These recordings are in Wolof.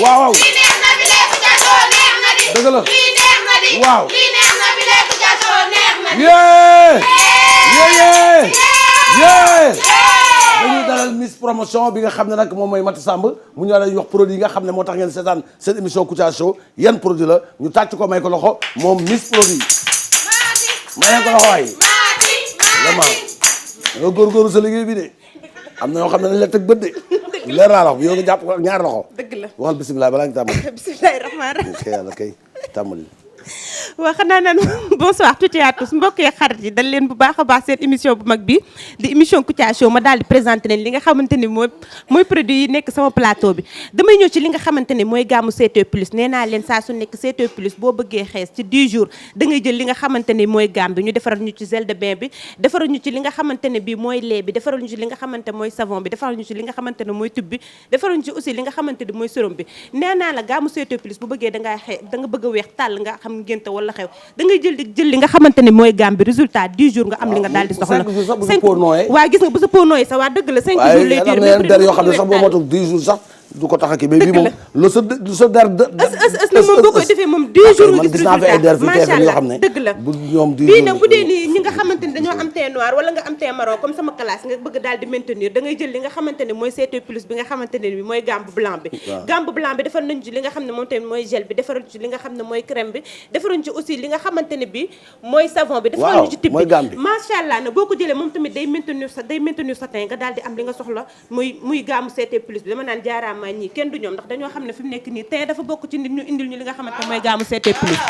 waaw dëgg la waaw dañuy dalal Miss Promotion bi nga xam ne nag moom mooy Mati Samb mu ñu lay wax produit yi nga xam ne moo tax ngeen seetaan seen émission Kouthia Show yan produit la ñu tàcc ko may ko loxo moom Miss Produit may ko loxo waay vraiment nga góorgóorlu sa liggéey bi de am na ñoo xam ne dañ la teg bët de leer naa la wax yow nga jàpp ko ak ñaari loxo. dëgg la waxal bisimilah balaa nga tàmbali. bisimilah rahmaani rahiim. kay yàlla kay tàmbali. waa xanaa naan bonsoir tuuti à tous mbokk yi xarit yi dal leen bu baax a baax seen émission bu mag bi di émission Kouthia Show ma daal di présenté leen li nga xamante ni mooy produit yi nekk sama plateau bi damay ñëw ci li nga xamante ni mooy gaamu CT plus nee naa leen saa su nekk CT plus boo bëggee xees ci 10 jours da ngay jël li nga xamante ni mooy gaam bi ñu defaral ñu ci gel de bain bi defaral ñu ci li nga xamante ne bi mooy lait bi defaral ñu ci li nga xamante mooy savon bi defaral ñu ci li nga xamante ne mooy tube bi defaral ñu ci aussi li nga xamante ni mooy sérum bi nee naa la gaamu CT plus bu bëggee da nga bëgg a weex tàll nga xam ngénte wala xew da ngay jël li nga xamante ne mooy gaam bi résultat 10 jours nga am li nga daal di soxla. 5 jours sax bu sa peau nooyee. waaw gis nga bu sa peau nooyee sax waa dëgg la 5 jours lay diir mais der yoo xam ne sax boo matul 10 jours sax du ko tax a kii mais bii moom lu sa der est-ce moom boo koy defee moom 10 jours nga gis résultat macha allah dëgg la bu ñoom 10 jours bii nag bu dee ni ñi nga xamante ni dañoo am teint noir wala nga am teint marron comme sama classe nga bëgg daal di maintenir da ngay jël li nga xamante ne mooy CT plus bi nga xamante ne bi mooy gamme blanc bi gamme blanc bi defar nañ ci li nga xam ne moom tamit mooy gel bi defaral ci li nga xam ne mooy crème bi defaruñ ci aussi li nga xamante ne bi mooy savon bi defaruñ ci type bi macha allah na boo ko jëlee moom tamit day maintenir sa teint nga daal di am li nga soxla muy gamme CT plus bi dama naan jaaraama ñii kenn du ñoom ndax dañoo xam ne fi mu nekk nii teint dafa bokk ci nit ñu indil ñu li nga xamante mooy gaamu CT plus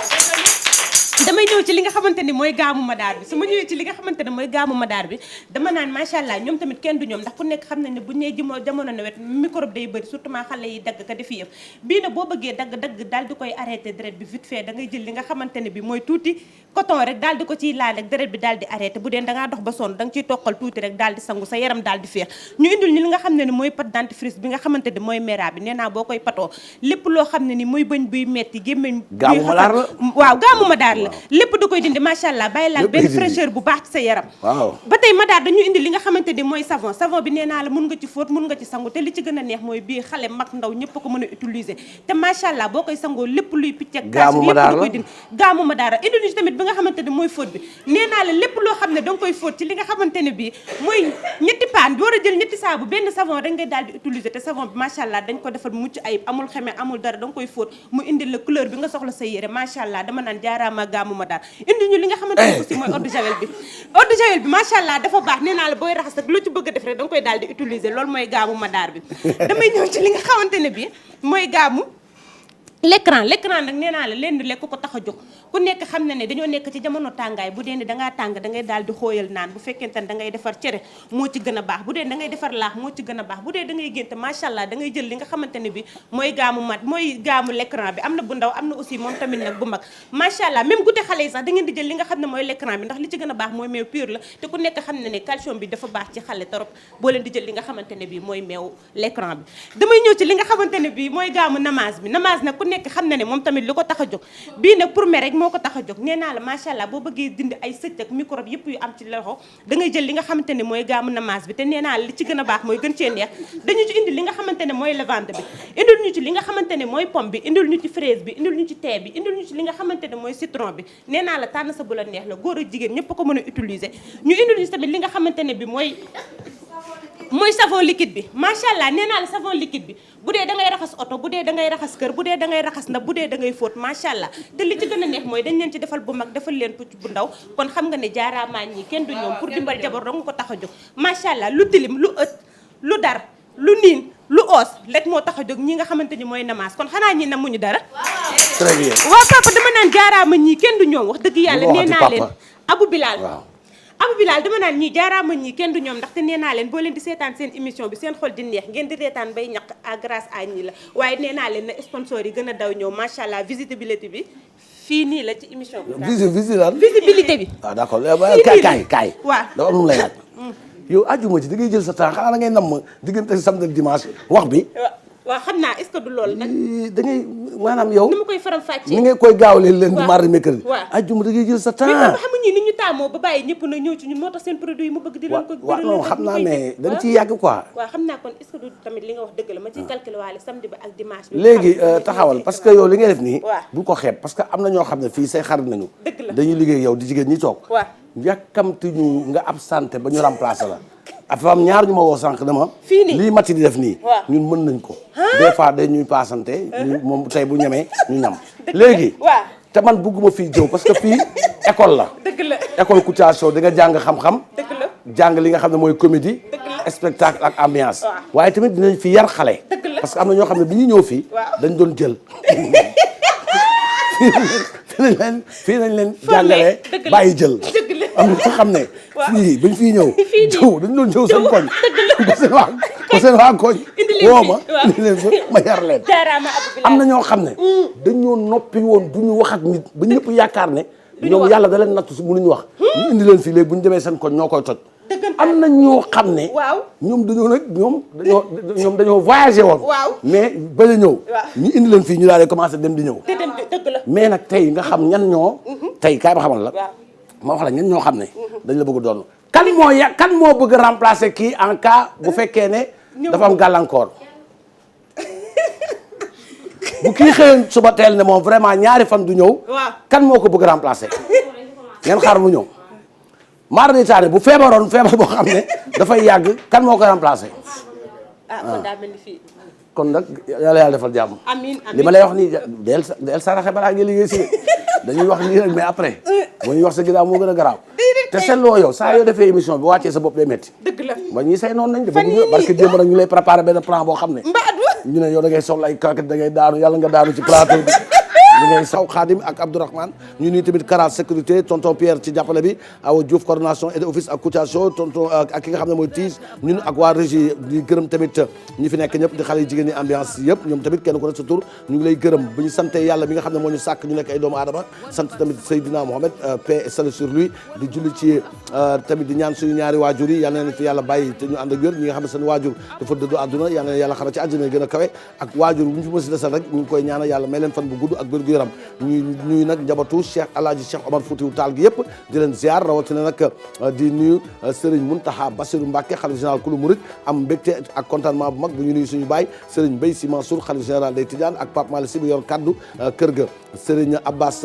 damay ñëw ci li nga xamante ni mooy gaamu madaar bi su ma ñëwee ci li nga xamante ne mooy gaamu madaar bi dama naan macha allah ñoom tamit kenn du ñoom ndax ku nekk xam nañ ne bu ñee jamono nawet microbe day bëri surtout xale yi dagg ka defi yëf bii na boo bëggee dagg daal di koy arrêté deret bi vite fait da ngay jël li nga xamante ne bi mooy tuuti coton rek daal di ko ciy laal rek deret bi daal di arrêté bu dee da ngaa dox ba sonn da nga ciy toqal tuuti rek daal di sangu sa yaram daal di feex ñu indil ñu li nga xam ne ni mooy pâte dentifrice bi nga xamante ne mooy mera bi nee naa boo koy patoo lépp loo xam ne ni muy bëñ buy metti gémmeñ waaw gaamu madaar la lépp da koy dindi macha allah bàyyi laal benn fraîcheur bu baax ci sa yaram ba tey madaar dañu indi li nga xamante ni mooy savon bi nee naa la mun nga ci fóot mun nga ci sangu te li ci gën a neex mooy bii xale mag ndaw ñëpp ko mën a utiliser te macha allah boo koy sangoo lépp luy picc ak gaas lépp da koy dindi gaamu madaar indi ñu tamit bi nga xamante ne mooy fóot bi nee naa la lépp loo xam ne da nga koy fóot ci li nga xamante ne bii mooy ñetti paan bi war a jël ñetti saabu benn savon rek ngay daal di utiliser te savon bi macha allah dañ ko defal mucc ayib amul xeme amul dara da nga koy fóot mu indi la couleur bi nga soxla sa yére macha allah dama naan jaaraama gaamu madaar indi ñu li nga xamante ne aussi mooy eau de javel bi macha allah dafa baax nee naa la booy raxas ak lu ci bëgg a def rek da nga koy daal di utiliser loolu mooy gaamu madaar bi damay ñëw ci li nga xamante ne bi mooy gaamu l'écran nag nee naa la leen lekk ko tax a jóg ku nekk xam na ne dañoo nekk ci jamono tàngaay bu dee ne dangaa tàng da ngay daal di xóoyal naan bu fekkente ne da ngay defar cere moo ci gën a baax bu dee da ngay defar laax moo ci gën a baax bu dee da ngay génte macha allah da ngay jël li nga xamante ne bi mooy gaamu l'écran bi am na bu ndaw am na aussi moom tamit nag bu mag macha allah même goûter xale yi sax da ngeen di jël li nga xam ne mooy l'écran bi ndax li ci gën a baax mooy meew pur la te ku nekk xam ne ne calcium bi dafa baax ci xale torop boo leen di jël li nga xamante ne bi mooy meew l'écran bi damay ñëw ci li nga xamante ne bi mooy gaamu namage bi namage nag ku nekk xam na ne moom tamit lu ko tax a jóg bii nag pour me rek moo ko tax a jóg nee naa la macha allah boo bëggee dindi ay sëcc ak microbe yëpp yu am ci loxo da ngay jël li nga xamante ne mooy gaamu namage bi te nee naa la li ci gën a baax mooy gën cee neex dañu ci indi li nga xamante ne mooy lavande bi indil ñu ci li nga xamante ne mooy pomme bi indil ñu ci fraise bi indil ñu ci thé bi indil ñu ci li nga xamante ne mooy citron bi nee naa la tànn sa bu la neex la góor ak jigéen ñëpp ko mën a utiliser ñu indil ñu tamit li nga xamante ne bi mooy savon liquide bi macha allah nee naa la savon liquide bi bu dee da ngay raxas oto bu dee da ngay raxas kër bu dee da ngay raxas ndab bu dee da ngay fóot macha allah te li ci gën a neex mooy dañ leen ci defal bu mag defal leen pucc bu ndaw kon xam nga ne jaaraamaa ñi kenn du ñoom pour dimbal jabar dong ko tax a jóg macha allah lu tilim lu ët lu dar lu niin lu oos rek moo tax a jóg ñi nga xamante ni mooy namaas kon xanaa ñi namuñu dara très bien waaw papa dama naan jaaraama ñii kenn du ñoom wax dëgg yàlla nee naa leen Abou Bilal dama naan ñii jaaraama ñii kenn du ñoom ndaxte nee naa leen boo leen di seetaan seen émission bi seen xol di neex ngeen di reetaan bay ñaq à grâce à ñii la waaye nee naa leen na sponsor yi gën a daw ñëw macha allah visibilité bi fii nii la ci émission bi. visibilité bi. ah d'accord kaay. waaw dafa am lu mu lay laaj. yow àjjuma ci da ngay jël sa temps xanaa da ngay namm diggante samedi ak dimanche wax bi. waaw xam naa est-ce que du loolu nag. da ngay maanaam yow. ni ma koy faram fàccee ni ngay koy gaawalee lundi waaw mardi mercredi. waaw ajjuma da ngay jël sa temps. mais moom xam nga ñii ni ñu taamoo ba bàyyi ñëpp nag ñëw ci ñun moo tax seen produit yi mu bëgg di leen ko. waaw non xam naa mais dañ ciy yàgg quoi. waaw xam naa kon est-ce que du tamit li nga wax dëgg la ma ciy calculer waale samedi ba ak dimanche bi. léegi taxawal parce que yow li ngay def nii. waaw bu ko xeeb parce que am na ñoo xam ne fii say xarit nañu. dëgg la dañuy liggéey yow di jigéen ñi toog. waaw yàkkamti ñu nga absenté ba ñu remplacer la. dafa am ñaar ñu ma woo sànq dama. fii nii lii Mati di def nii. waaw ñun mën nañ ko. des fois dañuy paasante. moom tey bu ñemee ñu ñam. léegi. waaw te man bugguma fii jëw parce que fii école la. dëgg la école Kouthia Show di nga jàng xam-xam. dëgg la jàng li nga xam ne mooy comédie. spectacle ak ambiance. waaye tamit dinañ fi yar xale. parce que am na ñoo xam ne bi ñuy ñëw fii. dañ doon jël. fii nañ leen jàngalee bàyyi jël. am na ñoo xam ne. fii bañ fii ñëw. jëw dañ doon jëw seen koñ. ko seen waa koñ. woo ma indi leen fa ma yar leen. am na ñoo xam ne. dañoo noppi woon du ñu wax ak nit ba ñëpp yaakaar ne. ñoom yàlla da leen nattu si mënuñu wax. ñu indi leen fii léegi bu ñu demee seen koñ ñoo koy toj. am na ñoo xam ne. ñoom dañoo nag ñoom dañoo voyagé woon. mais bañ a ñëw. ñu indi leen fii ñu daal di commencé dem di ñëw. mais nag tey nga xam ñan ñoo. tey kaay ba xamal la. ma wax la ñan ñoo xam ne. dañ la bëgg doon kan moo bëgg remplacer kii en cas bu fekkee ne. dafa am gàllankoor. bu kii xëyoon suba teel ne moom vraiment ñaari fan du ñëw. kan moo ko bëgg remplacer. ngeen xaar mu ñëw. mardi taani bu feebaroon feebar boo xam ne dafay yàgg kan moo ko remplacer. kon daa mel ni fii. kon nag yàlla defal jàmm. amiin li ma lay wax nii del saraxe balaa nga liggéey si dañuy wax nii rek mais après boo ñuy wax sa ginnaaw moo gën a garaaw. te seetloo yow saa yoo defee émission bi wàccee sa bopp day métti. dëgg la ba ñuy say noonu nañ de parce que démb rek ñu lay préparé benn plan boo xam ne. ñu ne yow da ngay soxla ay kaket da ngay daanu yàlla nga daanu ci plateau bi. li ngay saw Khadim ak Abdourahmane ñu nuyu tamit Kara sécurité tonton Pierre ci jàppale bi Awa Diouf coordination et office ak Kouthia Show tonton ak ki nga xam ne mooy Tige ñun ak waa régie di gërëm tamit ñi fi nekk ñëpp di xale yi jigéen ñi ambiance yëpp ñoom tamit kenn ku ne sa tur ñu ngi lay gërëm bu ñu sante yàlla bi nga xam ne moo ñu sàkk ñu nekk ay doomu aadama sant tamit Seydina Mohamed paix et salut sur lui di julli ci tamit di ñaan suñu ñaari waajur yi yal na leen fi yàlla bàyyi te ñu ànd ak wér ñi nga xam ne seen waajur dafa dëddu àdduna yal na leen yàlla xara ci àdduna gën a kawe ak waajur bu ñu fi mësi desal rek ñu ngi koy ñaanal yàlla may leen fan bu gudd ak wér gu yaram ñuy nag njabootu Cheikh Alaaji Cheikh Omar Foutiou Tall gi yëpp di leen ziar rawatina nag di nuyu Serigne Mountakha Bassirou Mbacké xalif général kulu murid am mbégte ak contentement bu mag bu ñu nuyu suñu baay Serigne Mbaye Sy Mansour xalif général day Tidiane ak Pape Malick Sy bu yor kaddu kër ga Serigne Abbas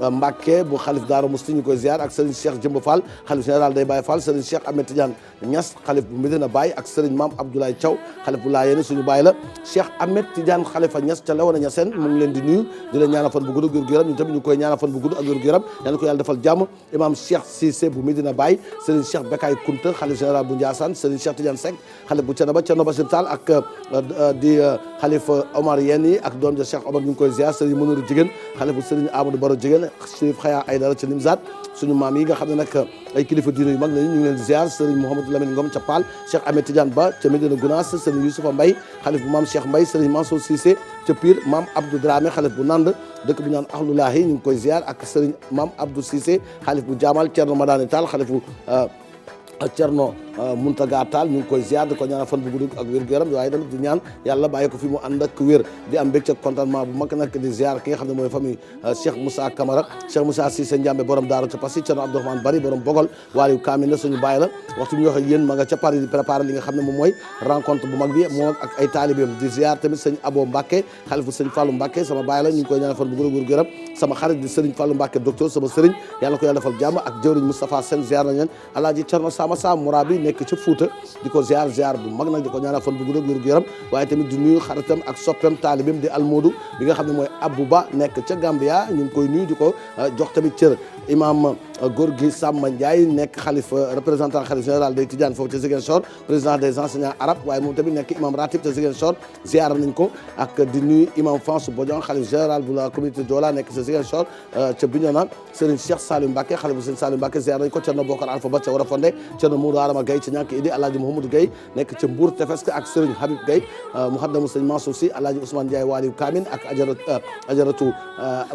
Mbacké bu xalif Daara Musti ñu koy ziar ak Serigne Cheikh Jëmba Fall xalif général day Baye Fall Serigne Cheikh Ahmed Tidiane Niass xalif bu Medina Baye ak Serigne Mame Abdoulaye Thiaw xalif bu Laayeen suñu baay la Cheikh Ahmed Tidiane xalifa Niass ca Léona Niassène mu ngi leen di nuyu di leen ñaanal fan bu gudd ak wér gu yaram ñu tamit ñu koy ñaanal fan bu gudd ak wér gu yaram yàlla ko yàlla defal jàmm imam Cheikh Cissé bu Medina Baye Serigne Cheikh Bekay Kounta xalif général bu Ndiassane Serigne Cheikh Tidiane Seck xalif bu Thiénaba Thierno Bassirou Tall ak di xalifa Omar Yenn yi ak doom ja Cheikh Omar ñu ngi koy ziar Serigne Mounirou Jigéen xalif bu Serigne Amadou Baro Jigéen Chérif Khaya Aïdara ca Nimzat suñu maam yi nga xam ne nag ay kilifa diine yu mag lañu ñu ngi leen ziar Serigne Mouhamadou Lamine Ngom ca Paal Cheikh Ahmed Tidiane Ba ca Medina Gounass Serigne Youssoufa Mbaye xalif bu maam Cheikh Mbaye Serigne Mansour Cissé ca Pire maam Abdou Dramé xalif bu Nand dëkk bu ñaan Ahlulahi ñu ngi koy ziar ak Serigne maam Abdou Cissé xalif bu Jaamal Thierno Madani Tall xalif bu Thierno Muntaga Tall ñu ngi koy ziar di ko ñaanal fan bu gudd ak wér gu yaram waaye tamit di ñaan yàlla bàyyi ko fi mu ànd ak wér di am mbégte contentement bu mag nag di ziar ki nga xam ne mooy famille Cheikh Moussa Camara Cheikh Moussa Cissé Ndiambe borom Daaru ca Passy Thierno Abdourahmane Bari borom Bogol waaliyu Kaamil la suñu bàyyi la waxtu ñu wax ak yéen ma nga ca Paris di préparer li nga xam ne moom mooy rencontre bu mag bi moom ak ay taalibeem di ziar tamit sëñ Abo Mbacké xalifu sëñ Fallou Mbacké sama bàyyi la ñu ngi koy ñaanal fan bu gudd ak wér gu yaram sama xarit di sëriñ Fallou Mbacké docteur sama sëriñ yàlla ko yàlla defal jàmm ak jëwriñ Moustapha Sène ziar nañ leen alaaji Thierno Sama Sam Mourabi nekk ca Fouta di ko ziar bu mag nag di ko ñaanal fan bu gudd ak wér gu yaram waaye tamit di nuyu xaritam ak soppeem taalibim di almoodu bi nga xam ne mooy Abou Ba nekk ca Gambia ñu ngi koy nuyu di ko jox tamit cër imam Gorgui Samba Ndiaye nekk xalifa représentant xalif général day Tidiane foofu ca Ziguinchor président des enseignants arabes waaye moom tamit nekk imam ratib ca Ziguinchor ziar nañ ko ak di nuyu imam Fansou Bodian xalif général bu la communauté Diola nekk ca Ziguinchor ca Bignona Serigne Cheikh Salim Mbacké xalifa Serigne Salim Mbacké ziar nañ ko Thierno Bokar Alpha Ba ca Warafonde Thierno Moudou Adama Gaye ca ñàkk idi Alhaji Mouhamadou Gaye nekk ca Mbour Tefesk ak Serigne Habib Gaye muhaddamu Serigne Mansour Sy Alhaji Ousmane Ndiaye Waliou Kamine ak ajaratu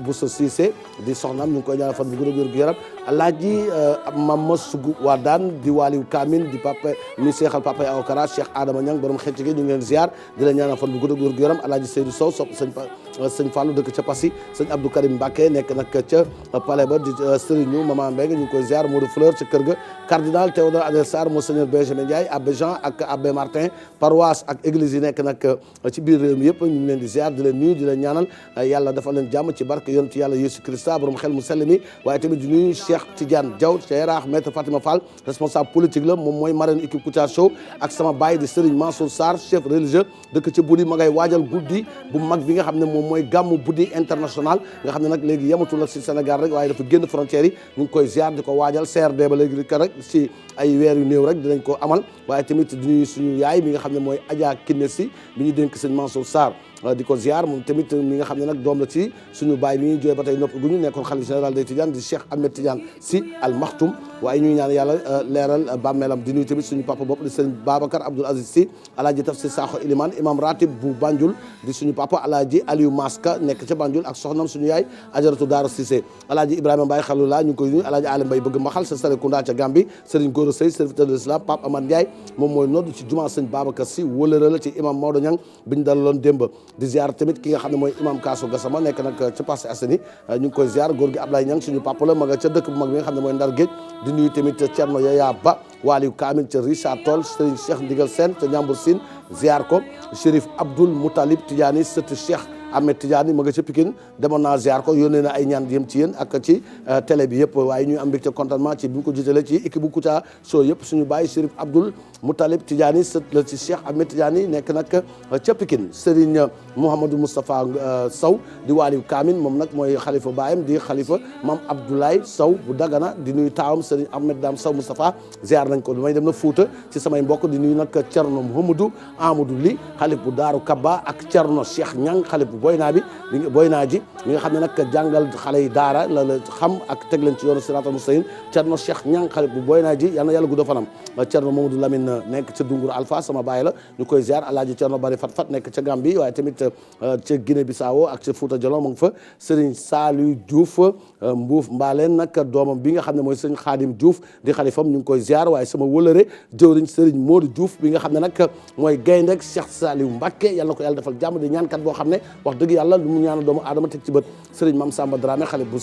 Bousso Cissé di soxnaam ñu ngi koy ñaanal fan bu gudd ak wér gu yaram alaaji Mama Sugu Wadaan di waaliw Kamin di papa mi seexal papa Awkara Cheikh Adama Niang borom xecc gi ñu ngi leen ziar di leen ñaanal fan bu gudd ak wér gu yaram alaaji Seydou Sow sopp sëñ Fallou dëkk ca Passy sëñ Abdou Karim Mbacké nekk nag ca palais ba di Serigne Mama Mbengue ñu ngi koy ziar Modou Fleur ca kër ga cardinal Théodore Adrien Sarr Monseigneur Benjamin Ndiaye abbé Jean ak abbé Martin paroisse ak église yi nekk nag ci biir réew mi yëpp ñu ngi leen di ziar di leen nuyu di leen ñaanal yàlla dafa leen jàmm ci barke yonent yàlla Yesu Christa borom xel mu sell mi waaye tamit di nuyu Cheikh Tidiane Diaw ca Yaraax maître Fatima Fall responsable politique la moom mooy marraine équipe Kouthia Show ak sama baay di Serigne Mansour Sarr chef religieux dëkk ca Budi ma ngay waajal guddi bu mag bi nga xam ne moom mooy gàmmu Budi international nga xam ne nag léegi yematul ak si Sénégal rek waaye dafa génn frontières yi ñu ngi koy ziar di ko waajal CRD ba léegi rek si ay weer yu néew rek dinañ ko amal waaye tamit di nuyu suñu yaay mi nga xam ne mooy Adja Kiné Si bi ñu dénk sëñ Mansour Sarr di ko ziar moom tamit mi nga xam ne nag doom la ci suñu baay mi ñuy jooy ba tey nopp gu ñu nekkoon xalif général des Tidianes di Cheikh Ahmed Tidiane Sy Al Maktoum waaye ñuy ñaan yàlla leeral bàmmeelam di nuyu tamit suñu papa bopp di sëñ Babacar Abdoul Aziz Sy alaaji Tafsir Sakho Ilimane imam ratib bu Banjul di suñu papa alaaji Aliou Maska nekk ca Banjul ak soxnam suñu yaay Ajaratu Daara Cissé alaaji Ibrahima Mbaye Xalula ñu ngi koy nuyu alaaji Alim Mbaye bëgg mbaxal sa Sarekunda ca Gambie Serigne Goro Sey serviteur de l'islam Pape Amad Ndiaye moom mooy nodd ci jumaa sëñ Babacar Sy wëlëra la ci imam Maodo Niang biñu dalaloon démb di ziar tamit ki nga xam ne mooy imam Kaasu Gassama nekk nag ca Parcelles Assainies ñu ngi koy ziar góor gi Ablaye Niang suñu papa la ma nga ca dëkk bu mag bi nga xam ne mooy Ndar Géej di nuyu tamit Thierno Yaya Ba waaliw Kaamil ca Richard Toll Serigne Cheikh Ndigal Sène ca Ñambur Sine ziar ko Chérif Abdoul Moutalib Tidiane sëtu Cheikh Ahmed Tidiane ma nga ca Pikine demoon naa ziar ko yónnee na ay ñaan yëm ci yéen ak ci télé bi yëpp waaye ñuy am mbégte contentement ci bi ñu ko jiitalee ci équipe bu Kouthia Show yëpp suñu bàyyi Chérif Abdoul Moutalib Tidiane sët la ci Cheikh Ahmed Tidiane nekk nag ca Pikine Serigne Mouhamadou Moustapha Sow di waaliw Kamin moom nag mooy xalifa baayam di xalifa Mame Abdoulaye Sow bu Dagana di nuyu taawam Serigne Ahmed Dame Sow Moustapha ziar nañ ko may dem na Fouta ci samay mbokk di nuyu nag Thierno Mouhamadou Amadou Li xalif bu Daaru Kabba ak Thierno Cheikh Niang xalif bu Boyna bi Boyna ji mi nga xam ne nag jàngal xale yi daara la xam ak teg leen ci yoonu siraatal mustaqim Thierno Cheikh Niang xalif bu Boyna ji yal na yàlla gudd fanam Thierno Mamadou Lamine nekk ca Dungur Alpha sama baay la ñu koy ziar alaaji Thierno Bari Fat nekk ca Gambie waaye tamit ca Guinée Bissau ak ca Fouta Djallon mu ngi fa Serigne Saliou Diouf Mbuuf Mbaaleen nag doomam bi nga xam ne mooy Serigne Khadim Diouf di xalifam ñu ngi koy ziar waaye sama wëlëre jëwriñ Serigne Modou Diouf bi nga xam ne nag mooy gayndek Cheikh Saliou Mbacké yal na ko yàlla defal jàmm di ñaankat boo xam ne wax dëgg yàlla lu mu ñaanal doomu aadama teg ci bët Serigne Mame Samba Dramé xale bu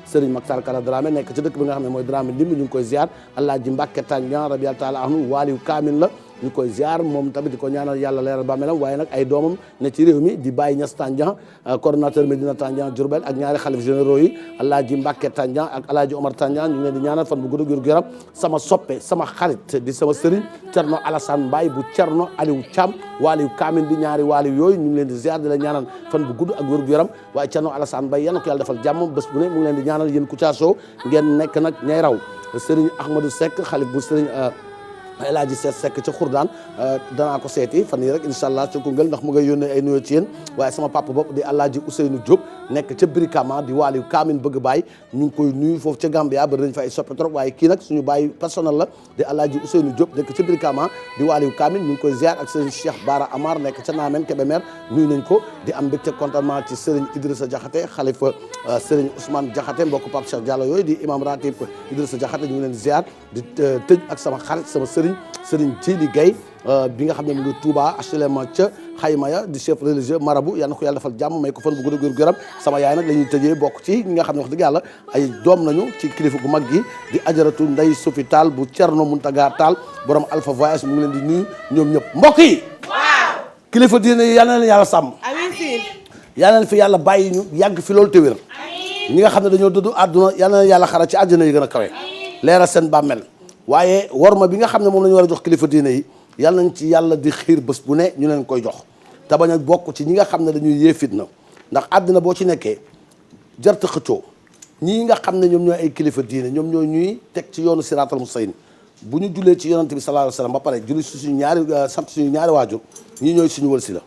Serigne Maktar Kala Dramé nekk ci dëkk bi nga xam ne mooy Dramé Ndimbi ñu ngi koy ziar Alaaji Mbacké Tandian rabiyallahu taala anhu waaliw Kaamin la ñu koy ziar moom tamit di ko ñaanal yàlla leeral bàmmeelam waaye nag ay doomam ne ci réew mi di Baye Niass Tandian coordonnateur Medina Tandian Diourbel ak ñaari xalif généraux yi Alaaji Mbacké Tandian ak Alaaji Omar Tandian ñu ngi leen di ñaanal fan bu gudd gu yaram sama soppe sama xarit di sama Serigne Thierno Alassane Mbaye bu Thierno Aliou Thiam waaliw Kaamin di ñaari waaliw yooyu ñu ngi leen di ziar di la ñaanal fan bu gudd ak wér gu yaram waaye Thierno Alassane Mbaye yal na ko yàlla defal jàmm bés bu ne mu ngi leen di ñaanal yéen Kouthia Show ngeen nekk nag ñay raw Serigne Ahmadou Seck xalif bu Serigne El Hadji Seck ca Khourdaan danaa ko seeti fan yii rek incha allah ca Koungheul ndax mu ngay yónnee ay nuyoo ci yéen waaye sama papa bopp di Alaaji Ousseynou Diop nekk ca Brikama di waaliw Kaamin bëgg baay ñu ngi koy nuyu foofu ca Gambia ba dañ fa ay soppe trop waaye kii nag suñu baay personnel la di Alaaji Ousseynou Diop nekk ca Brikama di waaliw Kaamin ñu ngi koy ziar ak Serigne Cheikh Bara Amar nekk ca Namen Kébémer nuyu nañ ko di am mbégte contentement ci Serigne Idrissa Diakhaté xalifa Serigne Ousmane Diakhaté mbokk Pape Cheikh Diallo yooyu di imam ratib Idrissa Diakhaté ñu ngi leen di ziar di tëj ak sama xarit sama Serigne Djili Gaye bi nga xam ne mu ngi Touba HLM ca Xaymaya di chef religieux marabout yal na ko yàlla defal jàmm may ko fan bu gudd gu yaram sama yaay nag la ñuy tëjee bokk ci ñi nga xam ne wax dëgg yàlla ay doom nañu ci kilifa gu mag gi di ajaratu Ndey Sofi Tall bu Thierno Muntaga Tall borom Alpha Voyage mu ngi leen di nuyu ñoom ñëpp mbokk yi. waaw kilifa diine yi yal na leen yàlla sàmm. amiin si. yal na leen fi yàlla bàyyi ñu yàgg fi loolu te wér. ñi nga xam ne dañoo dëddu àdduna yal na leen yàlla xara ci àjjana yi gën a kawe. leeral seen bàmmeel waaye worma bi nga xam ne moom la ñu war a jox kilifa diine yi yàlla nañ ci yàlla di xiir bés bu ne ñu leen koy jox te bañ a bokk ci ñi nga xam ne dañuy yee fitna ndax àddina boo ci nekkee jarta xëccoo ñii nga xam ne ñoom ñooy ay kilifa diine ñoom ñooy ñuy teg ci yoonu siraatal mustaqim bu ñu jullee ci yonante bi sallallahu alayhi wa sallam ba pare julli si suñu ñaari sant suñu ñaari waajur ñii ñooy suñu wëlsi la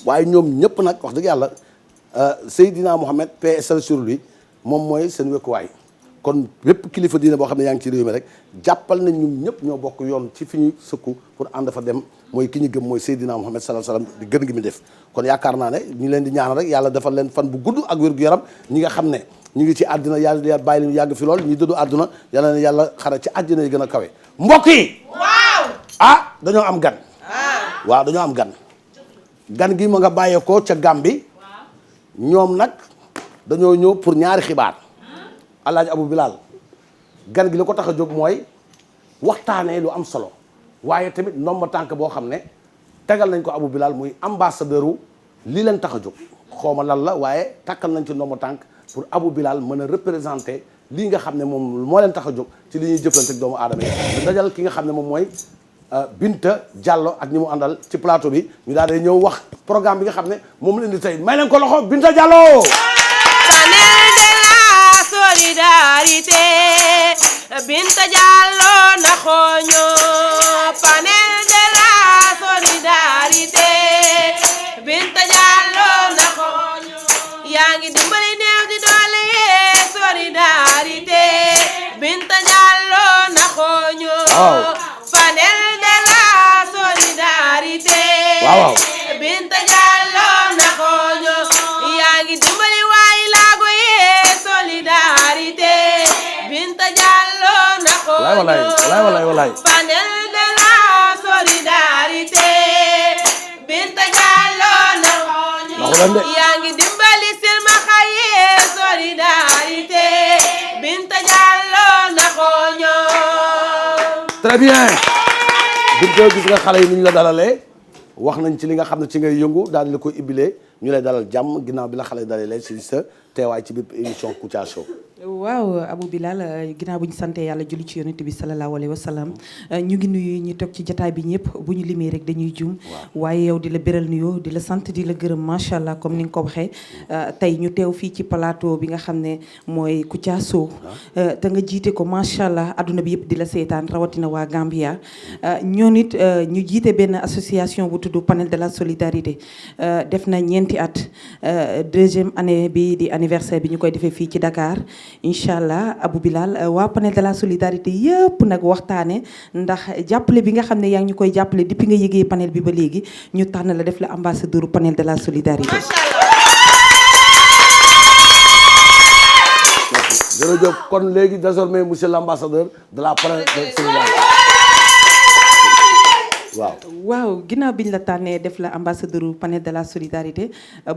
waaye ñoom ñëpp nag wax dëgg yàlla Seydina Mohamed PSL sur lui moom mooy seen wekkuwaay kon bépp kilifa diine boo xam ne yaa ngi ci réew mi rek jàppal nañ ñun ñëpp ñoo bokk yoon ci fi ñuy sëkku pour ànd fa dem mooy ki ñu gëm mooy Seydina Muhammad sallallahu alayhi wasallam di gën gi mi def kon yaakaar naa ne ñu leen di ñaanal rek yàlla defal leen fan bu gudd ak wér gu yaram ñi nga xam ne ñu ngi ci àddina yàlla bàyyi leen yàgg fi lool ñi dëddu àdduna yàlla na yàlla xara ci àddina yi gën a kawe mbokk yi ah dañoo am gan waaw dañoo am gan gi ma nga bàyyeekoo ca Gàmbi ñoom nag dañoo ñëw pour ñaari xibaar Alaaji Abou Bilal gan gi li ko tax a jóg mooy waxtaanee lu am solo waaye tamit ndomba tànk boo xam ne tegal nañ ko Abou Bilal muy ambassadeur wu li leen tax a jóg xawma lan la waaye takkal nañ ci ndomba tànk pour Abou Bilal mën a représenter lii nga xam ne moom moo leen tax a jóg ci li ñuy jëflante ak doomu aadama yi dajal ki nga xam ne moom mooy Binta Diallo ak ñi mu àndal ci plateau bi ñu daal di ñëw wax programme bi nga xam ne moom la indi tey may leen ko loxo Binta Diallo. Panel de la solidarité Binta Diallo na xoño panel de la solidarité Binta Diallo na xoño yaa ngi dimbali néew di doole yee solidarité Binta Diallo na xoño panel de la solidarité Binta Diallo na xoño yaa ngi dimbali waay laago yee solidarité Binta Diallo na xoño walaay panel de la solidarité Binta Diallo na xoño yaa ngi dimbali silmaxa yee solidarité Binta Diallo na xoño très bien Binta gis nga xale yi ni ñu la dalalee wax nañ ci li nga xam ne ci ngay yëngu daal di la koy ibbilee ñu lay dalal jàmm ginnaaw bi la xale dalalee ci sa teewaay ci biir émission Kouthia Show. waaw Abou Bilal ginnaaw bu ñu sante yàlla julli ci yonent bi salallaahu alayhi wa sallam ñu ngi nuyu ñi toog ci jataay bi ñëpp bu ñu limee rek dañuy juum waaye yow di la beral nuyoo di la sant di la gërëm macha allah comme ni nga ko waxee tey ñu teew fii ci plateau bi nga xam ne mooy Kouthia Show te nga jiite ko macha allah adduna bi yëpp di la seetaan rawatina waa Gambia ñoo nit ñu jiite benn association bu tudd panel de la solidarité def na ñeenti at deuxième année bi di anniversaire bi ñu koy defee fii ci Dakar incha allah Abou Bilal waa panel de la solidarité yëpp nag waxtaane ndax jàppale bi nga xam ne yaa ngi ñu koy jàppale depuis nga yëgee panel bi ba léegi ñu tànn la def la ambassadeur panel de la solidarité. jërëjëf kon léegi désormais monsieur l'ambassadeur de la panel de solidarité. waaw ginnaaw biñ la tànnee def la ambassadeur panel de la solidarité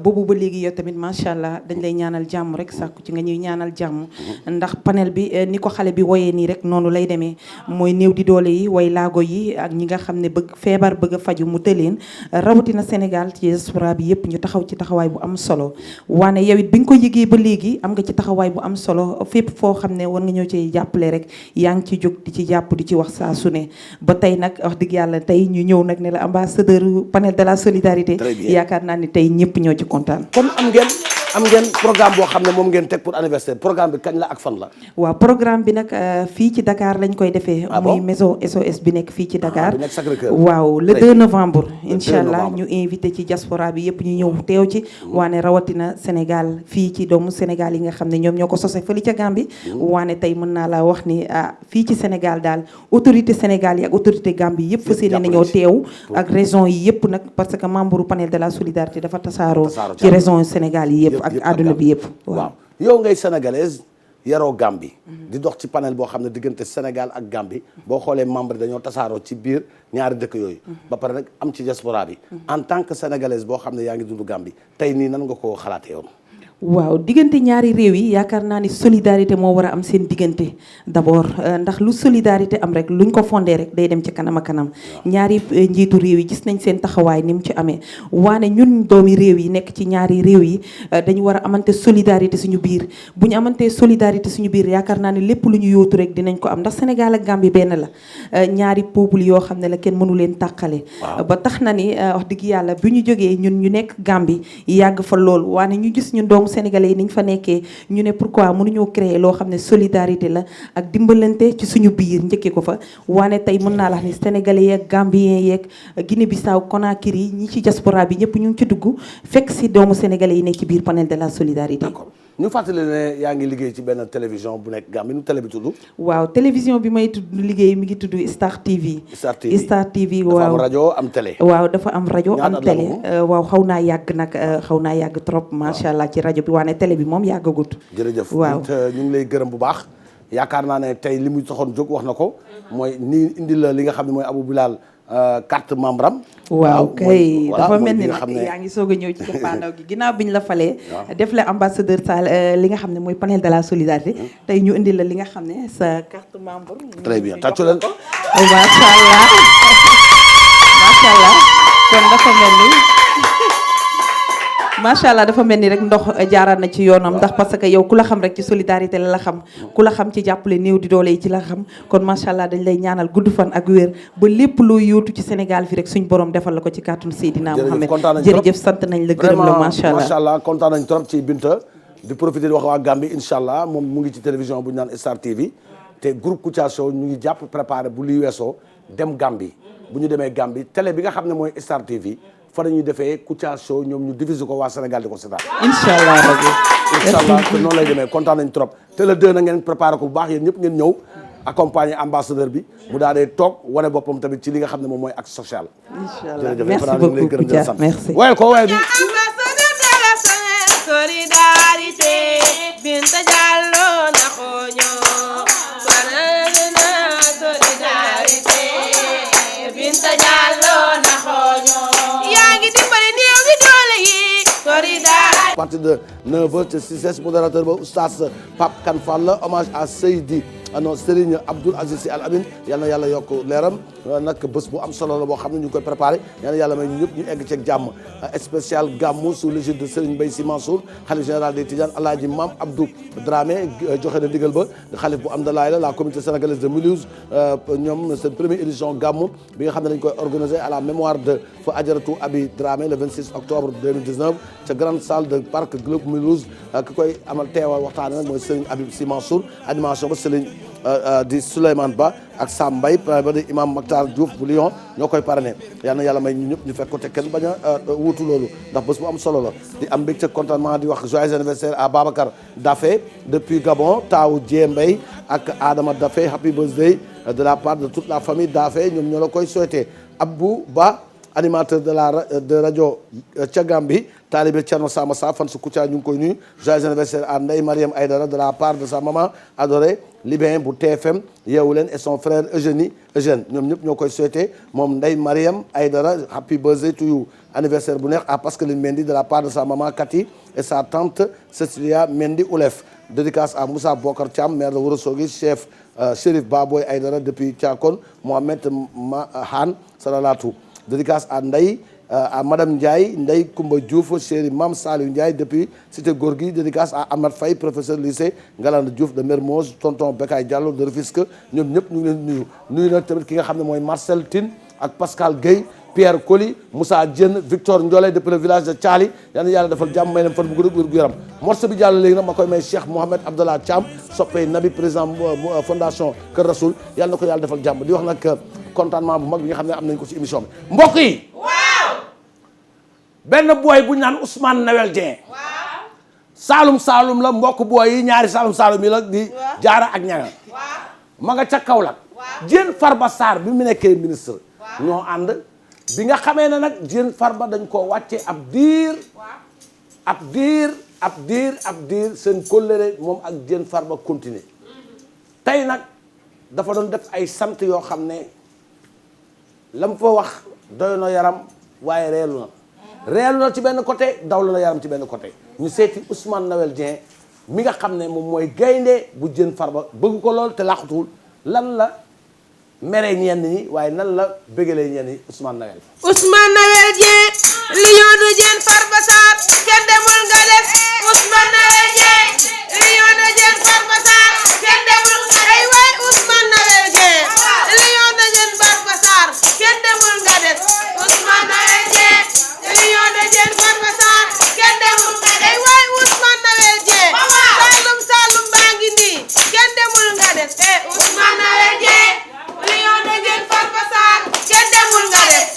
boobu ba léegi yow tamit macha allah dañ lay ñaanal jàmm rek sàkku ci nga ñuy ñaanal jàmm ndax panel bi ni ko xale bi woyee nii rek noonu lay demee mooy néew di doole yi way laago yi ak ñi nga xam ne bëgg feebar bëgg a faju mu tëleen rawatina Sénégal ci diaspora bi yëpp ñu taxaw ci taxawaay bu am solo waane yow it bi nga ko yëgee ba léegi am nga ci taxawaay bu am solo fépp foo xam ne war nga ñëw ci jàppale rek yaa ngi ci jóg di ci jàpp di ci wax saa su ne ba tey nag wax dëgg yàlla tey ñu ñëw nag ne la ambassadeur panel de la solidarité yaakaar naa ni tey ñëpp ñoo ci kontaan. comme am ngeen programme boo xam ne moom ngeen teg pour anniversaire programme bi kañ la ak fan la. waaw programme bi nag fii ci Dakar lañ koy defee. muy maison SOS bi nekk fii ci Dakar. bi nekk Sacré-Cœur. waaw le 2 novembre. incha allah ñu invité ci diaspora bi yëpp ñu ñëw teew ci. waane rawatina Sénégal fii ci doomu Sénégal yi nga xam ne ñoom ñoo ko sose fële ca Gambie. waane tey mën naa la wax ni fii ci Sénégal daal autorité Sénégal yi ak autorité Gambie yëpp fas yéene nañoo teew. ak région yi yëpp nag parce que membre panel de la solidarité dafa tasaaroo ci région Sénégal yi yëpp. ak àdduna bi yëpp waaw yow ngay sénégalaise yaroo Gambie di dox ci panel boo xam ne diggante Sénégal ak Gambie boo xoolee membre dañoo tasaaroo ci biir ñaari dëkk yooyu ba pare nag am ci diaspora bi en tant que sénégalaise boo xam ne yaa ngi dund Gambie tey nii nan nga ko xalaatee yoon. waaw diggante ñaari réew yi yaakaar naa ni solidarité moo war a am seen diggante d'abord ndax lu solidarité am rek luñ ko fondé rek day dem ci kanam a kanam ñaari njiitu réew yi gis nañ seen taxawaay ni mu ci amee waane ñun doomi réew yi nekk ci ñaari réew yi dañu war a amante solidarité suñu biir bu ñu amantee solidarité suñu biir yaakaar naa ni lépp lu ñu yóotu rek dinañ ko am ndax Sénégal ak Gambie benn la ñaari peuple yoo xam ne la kenn mënu leen tàqale ba tax na ni wax dëgg yàlla bi ñu jógee ñun ñu nekk Gambie yàgg fa lool waane ñu gis ñun doomu Sénégalais yi niñ fa nekkee ñu ne pourquoi mënuñoo créer loo xam ne solidarité la ak dimbalante ci suñu biir njëkkee ko fa waane tey mën naa la wax ni Sénégalais yeeg Gambien yeeg Guinée Bissau Conakry ñi ci diaspora bi ñëpp ñu ngi ci dugg fekk si doomu Sénégalais yi nekk ci biir panel de la solidarité. d'accord ñu fàttali ne yaa ngi liggéey ci benn télévision bu nekk Gambie nu télé bi tudd. waaw télévision bi may tudd liggéey mi ngi tudd Star TV. Star TV waaw dafa am rajo am télé. waaw dafa am rajo am ñaata télé. waaw xaw naa yàgg nag xaw naa yàgg trop macha allah ci rajo bi waane télé bi moom yàggagut. jërëjëf waaw ñu ngi lay gërëm bu baax. yaakaar naa ne tey li mu taxoon jóg wax na ko. mooy nii indi la li nga xam ne mooy Abou Bilal carte membre am. waaw kay dafa mel ni nag yaa ngi soog a ñëw ci cappaandaw gi ginnaaw biñ la falee def la ambassadeur Sall li nga xam ne mooy panel de la solidarité tey ñu indi la li nga xam ne sa carte membre. très bien tàccu leen. macha allah macha allah kon dafa mel ni macha allah dafa mel ni rek ndox jaaraat na ci yoonam ndax parce que yow ku la xam rek ci solidarité la xam ku la xam ci jàppale néew di doole yi ci la xam kon macha allah dañ lay ñaanal gudd fan ak wér ba lépp loo yóotu ci Sénégal fi rek suñ borom defal la ko ci kàttanu Seydina Mohamed jërëjëf sant nañ la gërëm la macha allah kontaan nañ trop ci Binta di profiter di wax waa Gambie incha allah moom mu ngi ci télévision bu ñu naan Star TV te groupe Kouthia Show ñu ngi jàpp préparé bu lii weesoo dem Gambie bu ñu demee Gambie télé bi nga xam ne mooy Star TV fa dañuy defee Kouthia Show ñoom ñu diffuser ko waa Sénégal di ko seetaan. incha allah rabbi incha allah te noonu lay demee kontaan nañ trop te le 2 na ngeen préparé ko bu baax yéen ñëpp ngeen ñëw accompagner ambassadeur bi mu daal di toog wane boppam tamit ci li nga xam ne moom mooy acte social. incha allah merci beaucoup Kouthia merci. waaye ko waaye bi ambassadeur de la solidarité Binta Diallo naxoño solidarité Binta Diallo naxoño yaa ngi dimbali néew di doole yi solidarité. à partir de 9h te CICES modérateur ba oustaz Pape Kane Fall la hommage à Seydi non Serigne Abdoul Aziz Sy Al Amine yal na yàlla yokk leeram nag bés bu am solo la boo xam ne ñu ngi koy préparé yal na yàlla may ñu ñëpp ñu egg ceeg jàmm spécial gàmmu sous l'égide de Serigne Mbaye Sy Mansour xalif général des Tidianes Alaaji Mame Abdou Dramé joxe na ndigal ba xalif bu am dalaay la communauté sénégalaise de Mulhouse ñoom seen première édition gàmmu bi nga xam ne dañ koy organisé à la mémoire de feu Adjaratou Abi Dramé le 26 octobre 2019 ca grande salle de parc Globe Mulhouse ki koy amal teewal waxtaane nag mooy Serigne Habib Sy Mansour animation ba Serigne di Souleymane Ba ak Sam Mbaye ba di imam Maktar Diouf bu Lyon ñoo koy parrainé yal na yàlla may ñu ñëpp ñu fekk ko te kenn bañ a wuutu loolu ndax bés bu am solo la di am mbégte contentement di wax joyeux anniversaire à Babacar Daffé depuis Gabon taawu Dieng Mbaye ak Adama Daffé happy birthday de la part de toute la famille Daffé ñoom ñoo la koy souhaité Abou Ba animateur de rajo ca Gambie talibé Thierno Sama Sa fan su Kouthia ñu ngi koy nuyu joyeux anniversaire à Ndeye Mariam Aïdara de la part de sa maman adorée Libin bu TFM Yeewu Leen et son frère Eugène ñoom ñëpp ñoo koy souhaité moom Ndeye Mariam Aïdara happy birthday to you anniversaire bu neex à Pascaline Mendy de la part de sa maman Cathy et sa tante Cecilia Mendy Oulef dédicace à Moussa Bokar Thiam maire de Ourossogui chef Chérif Baboy Aïdara depuis Thiakone Mohamed Han Salalatu dédicace à Ndeye à madame Ndiaye Ndeye Koumba Diouf chéri Mame Saliou Ndiaye depuis cité Gorgui dédicace à Ahmad Faye professeur lycée Ngalandou Diouf de Mermoz tonton Bekay Diallo de Rufisque ñoom ñëpp ñu ngi leen nuyu nag tamit ki nga xam ne mooy Marcel Tine ak Pascal Gueye Pierre Coly Moussa Diène Victor Ndiolé depuis le village de Thiali yal na yàlla defal jàmm may leen fan bu gudd gu yaram morceau bi jàll léegi nag ma koy may Cheikh Mohamed Abdallah Thiam soppee Nabi président fondation Kër Rasoul yàlla na ko yàlla defal jàmm di wax nag contentement bu mag bi nga xam ne am nañ ko ci émission bi mbokk yi benn booy bu ñu naan Ousmane Noël Dieng saalum la mbokk booy yi ñaari saalum yi la di jaara ak ñaga ma nga ca Kaolack Diène Farba Sarr bi mu nekkee ministre ñoo ànd bi nga xamee ne nag Diène Farba dañ koo wàcce ab diir seen kóllëre moom ak Diène Farba continuer tey nag dafa doon def ay sant yoo xam ne lam fa wax doy na yaram waaye reelu na ci benn côté dawlu na yaram ci benn côté ñu seeti Ousmane Noël Dieng mi nga xam ne moom mooy gaynde bu Diène Farba bëgg ko lool te làqutuwul lan la mere ñenn ñi waaye nan la bëggalee ñenn ñi Ousmane Noël Dieng lion de Diène Farba Sarr kenn demul nga des Ousmane Noël Dieng lion de Diène Farba Sarr kenn demul nga des waay Ousmane Noël Dieng lion de Diène Farba Sarr kenn demul nga des Ousmane Noël Dieng lion de Diène Farba Sarr kenn demul nga des waay Ousmane Noël Dieng Saloum baa ngi nii kenn demul nga des Ousmane Noël Dieng lion de Diène Farba Sarr kenn demul nga des.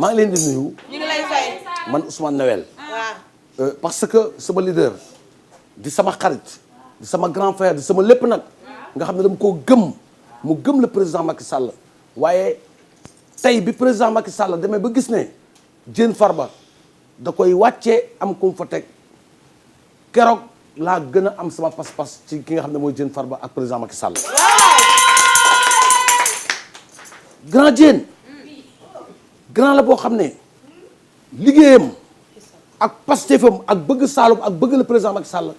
maa ngi leen di nuyu ñu ngi lay fay. man Ousmane Noël waaw. parce que sama leader di sama xarit di sama grand frère di sama lépp nag nga xam ne dama koo gëm mu gëm le président Macky Sall waaye tey bi président Macky Sall demee ba gis ne Diène Farba da koy wàccee am ku mu fa teg keroog laa gën a am sama pas-pas ci ki nga xam ne mooy Diène Farba ak président Macky Sall. grand Diène grand la boo xam ne liggéeyam ak pastéefam ak bëgg Saloum ak bëgg le président Macky Sall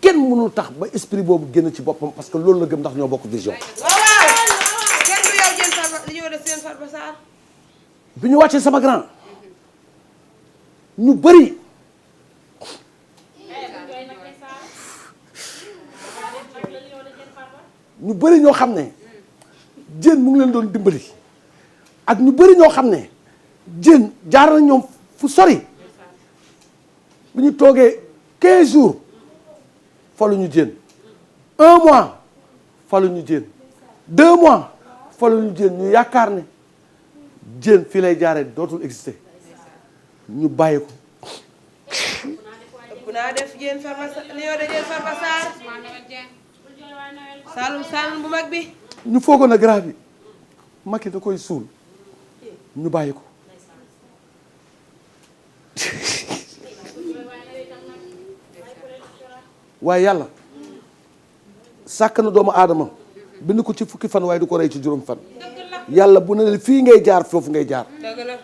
kenn mënul tax ba esprit boobu génn ci boppam parce que loolu la gëm ndax ñoo bokk vision. kenn du yow Diène Farba li ñëw def Diène Farba Sarr. bi ñu wàccee sama grand ñu bëri ñoo xam ne Diène mu ngi leen doon dimbali ak ñu bëri ñoo xam ne Diène jaar na ñoom fu sori bu ñu toogee 15 jours faluñu Diène 1 mois faluñu Diène 2 mois faluñu Diène ñu yaakaar ne Diène fii lay jaaree dootul exister ñu bàyyi ko. ëpp naa def Diène Farba li ñëw de Diène Farba Sarr. Saloum Saloum bu mag bi. ñu foogoon na grand bi Macky da koy suul ñu bàyyi ko. waaye yàlla sàkk na doomu aadama bind ko ci fukki fan waaye du ko rey ci juróom fan yàlla bu ne fii ngay jaar foofu ngay jaar. dëgg la.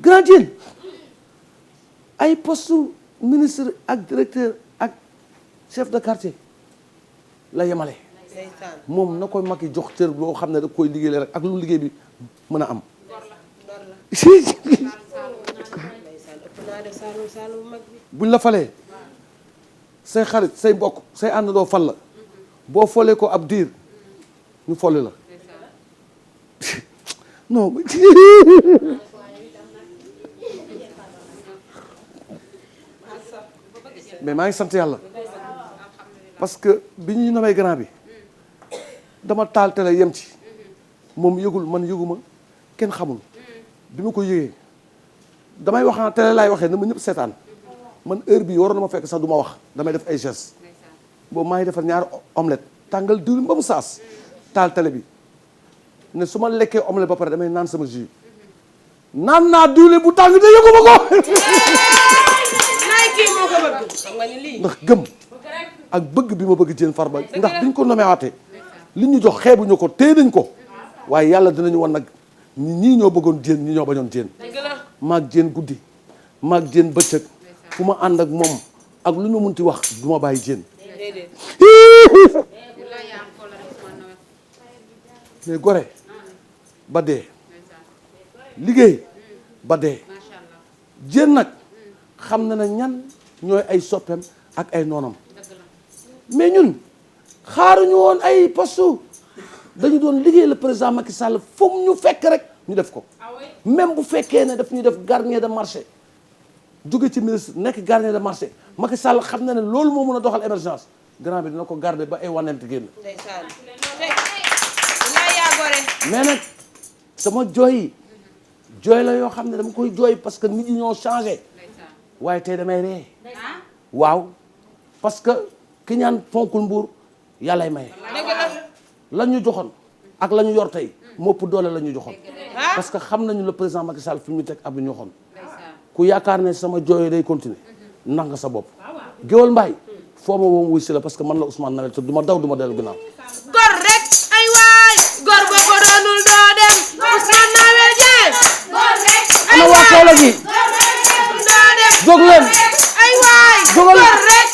grand Diène ay poste ministre ak directeur ak chef de quartier la yemale. ndeysaan. moom na koy Macky jox cër loo xam ne da koy liggéey rek ak lu liggéey bi mën a am. ndeysaan ëpp naa def Saloum Saloum bu mag bi. buñ la falee say xarit say mbokk say àndandoo fal la boo folee ko ab diir ñu folli la non mais maa ngi sant yàlla parce que bi ñuy nomee grand bi dama taal télé yem ci moom yëgul man yëguma kenn xamul bi ma ko yëgee damay wax na télé laay waxee na ma ñëpp seetaan man heure bii waroon na ma fekk sax du ma wax damay def ay gestes boobu maa ngi defar ñaari omelette tàngal diwlin ba mu saas taal télé bi ne su ma lekkee omelette ba pare damay naan sama jus naan naa diwlin bu tàng te yëguma ko naay kii moo ko bëgg. xam nga ni lii. ndax gëm ak bëgg bi ma bëgg Diène Farba ndax biñ ko nomee waatee li ñu jox xeebuñu ko téye nañ ko waaye yàlla dinañu wan nag ñii ñoo bëggoon Diène ñii ñoo bañoon Diène maag Diène guddi maag Diène bëccëg fu ma ànd ak moom ak lu ñu munti wax du ma bàyyi Diène déedéet. mais gore ba dee liggéey ba dee Diène nag xam na ne ñan ñooy ay soppeem ak ay noonam mais ñun xaaruñu woon ay poste dañu doon liggéey le président Macky Sall foog ñu fekk rek ñu def ko même bu fekkee ne daf ñuy def gardien de marché jóge ci ministre nekk gardien de marché Macky Sall xam na ne loolu moo mën a doxal émergence grand bi dina ko garder ba ay wanent génn ndeysaan. dinaa yaa gore. mais nag sama jooy la yoo xam ne dama koy jooy parce que nit ñi ñoo changé waaye tey damay ree waaw parce que ki ñaan fonkul mbuur yàllay maye la ñu joxoon ak la ñu yor tey moo ëpp doole la ñu joxoon parce que xam nañu le président Macky Sall fi mu teg ab ñu waxoon ku yaakaar ne sama jooy day continuer nax nga sa bopp Géwal Mbaay foo ma woom wuy si la parce que man la Ousmane Nawel te du ma daw du ma dellu ginnaaw gor rek ay waay. gor boo ko doonul doo dem. Ousmane Nawel Dieng. gor rek ay ana waa waay. Kaolack gi doo dem. jóg leen ay waay. jógal gor rek.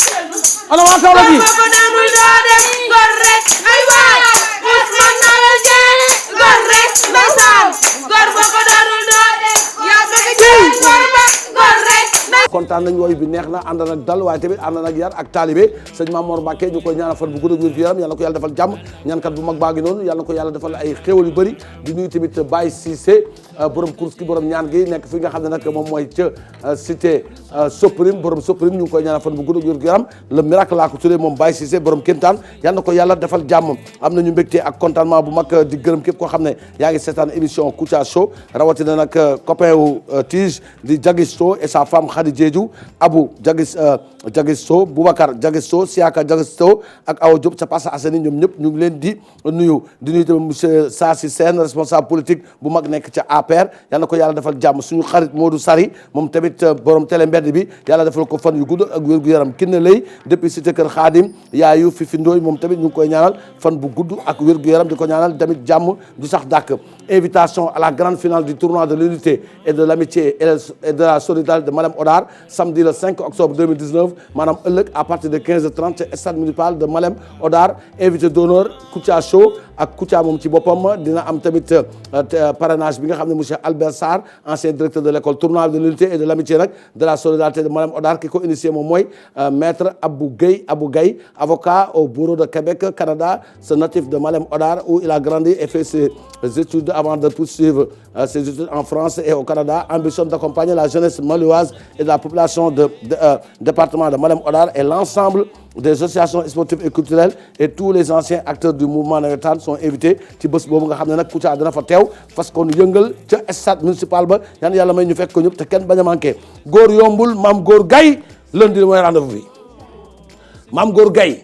ana waa Kaolack gi gor boo ko doonul doo dem. gor rek ay waay. Ousmane Nawel Dieng. gor rek ndeysaan. gor boo ko doonul doo dem. yaa bëgg Diène Farba. gor rek. kontaan nañ wooyu bi neex na ànd nag dal waaye tamit ànd nag yar ak taalibe sëñ Mamour Mbacké ñu koy ñaanal fan bu gudd ak wér gu yaram yàlla na ko yàlla defal jàmm ñaankat bu mag baa ngi noonu yàlla na ko yàlla defal ay xéwal yu bëri di nuyu tamit Baye Cissé borom course ki borom ñaan gi nekk fi nga xam ne nag moom mooy ca cité Soprim borom Soprim ñu ngi koy ñaanal fan bu gudd ak wér gu yaram le miracle laa ko tuddee moom Baye Cissé borom kéntaan yàlla na ko yàlla defal jàmm am nañu mbégte ak contentement bu mag di gërëm képp koo xam ne yaa ngi seetaan émission Kouthia Show rawatina nag copain wu Tige di Jagisto et sa femme Khady Diédhiou nuyu Abou Diagisto Boubacar Diagisto Siaka Diagisto ak Awa Diop ca Parcelles Assainies ñoom ñëpp ñu ngi leen di nuyu tamit monsieur Sassi Sène responsable politique bu mag nekk ca APR yal na ko yàlla defal jàmm suñu xarit Modou Sari moom tamit borom télé mbedd bi yàlla defal ko fan yu gudd ak wér-gu-yaram Kiné Lay depuis cité Kër Khadim yaayu Fifi Ndoy moom tamit ñu ngi koy ñaanal fan bu gudd ak wér-gu-yaram di ko ñaanal tamit jàmm du sax dàkk invitation à la grande finale du tournoi de l'unité et de l'amitié et de la solidarité de Malem Hodar samedi le 5 octobre 2019 maanaam ëllëg à partir de 15h30 ca stade municipal de Malem Hodar invité d'honneur Kouthia Show ak Kouthia moom ci boppam dina am tamit parrainage bi nga xam ne monsieur Albert Sarr ancien directeur de l'école tournoi de l'unité et de l'amitié nag de la solidarité de Malem Hodar ki ko initié moom mooy maître Abou Gaye avocat au bureau de Québec Canada ce natif de Malem Hodar où il a grandi et fait ses études avant de poursuivre ses études en France et au Canada ambitionne d'accompagner la jeunesse malouaise et de la population de département de Malem Hodar et l'ensemble des associations sportives et culturelles et tous les anciens acteurs du mouvement navétane sont invités ci bés boobu nga xam ne nag Kouthia dina fa teew fas ko nu yëngal ca stade municipal ba yan yàlla may ñu fekk ko ñëpp te kenn bañ a manqué góor yombul maam góor gay lundi mooy rendez-vous bi maam góor gay